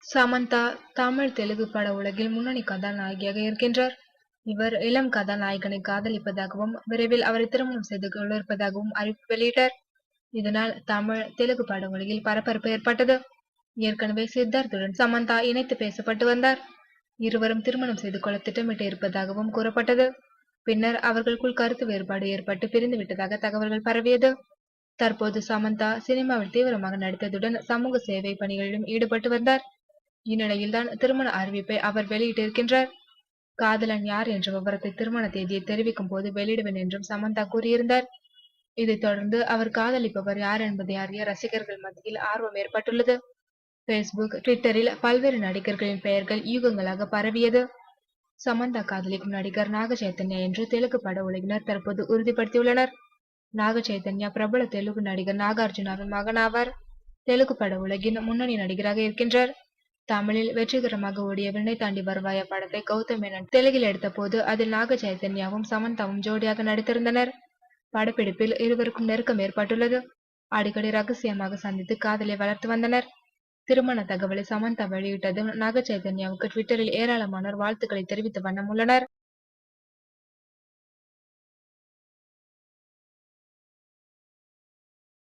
சமந்தா தமிழ் தெலுங்கு பட உலகில் முன்னணி கதாநாயகியாக இருக்கின்றார். இவர் இளம் கதாநாயகனை காதலிப்பதாகவும் விரைவில் அவரை திருமணம் செய்து கொண்டிருப்பதாகவும் அறிவிப்பு வெளியிட்டார். இதனால் தமிழ் தெலுங்கு பட உலகில் பரபரப்பு ஏற்பட்டது. ஏற்கனவே சித்தார்த்துடன் சமந்தா இணைத்து பேசப்பட்டு வந்தார். இருவரும் திருமணம் செய்து கொள்ள திட்டமிட்டு இருப்பதாகவும் கூறப்பட்டது. பின்னர் அவர்களுக்குள் கருத்து வேறுபாடு ஏற்பட்டு பிரிந்து விட்டதாக தகவல்கள் பரவியது. தற்போது சமந்தா சினிமாவில் தீவிரமாக நடித்ததுடன் சமூக சேவை பணிகளிலும் ஈடுபட்டு வந்தார். இந்நிலையில்தான் திருமண அறிவிப்பை அவர் வெளியிட்டிருக்கின்றார். காதலன் யார் என்ற விவரத்தை திருமண தேதியை தெரிவிக்கும் போது வெளியிடுவேன் என்றும் சமந்தா கூறியிருந்தார். இதைத் தொடர்ந்து அவர் காதலிப்பவர் யார் என்பதை அறிய ரசிகர்கள் மத்தியில் ஆர்வம் ஏற்பட்டுள்ளது. பேஸ்புக், ட்விட்டரில் பல்வேறு நடிகர்களின் பெயர்கள் யூகங்களாக பரவியது. சமந்தா காதலிக்கும் நடிகர் நாக சைத்தன்யா என்று தெலுங்கு பட உலகினர் தற்போது உறுதிப்படுத்தியுள்ளனர். நாக சைத்தன்யா பிரபல தெலுங்கு நடிகர் நாகார்ஜுனாவின் மகனாவார். தெலுங்கு பட உலகின் முன்னணி நடிகராக இருக்கின்றார். தமிழில் வெற்றிகரமாக ஓடிய விண்ணை தாண்டி வருவாயா படத்தை கௌதம் மேனன் தெலுங்கில் எடுத்த போது அதில் நாக சைத்தன்யாவும் சமந்தாவும் ஜோடியாக நடித்திருந்தனர். படப்பிடிப்பில் இருவருக்கும் நெருக்கம் ஏற்பட்டுள்ளது. அடிக்கடி ரகசியமாக சந்தித்து காதலை வளர்த்து வந்தனர். திருமண தகவலை சமந்தா வெளியிட்டதும் நாக சைத்தன்யாவுக்கு ட்விட்டரில் ஏராளமானோர் வாழ்த்துக்களை தெரிவித்த வண்ணம் உள்ளனர்.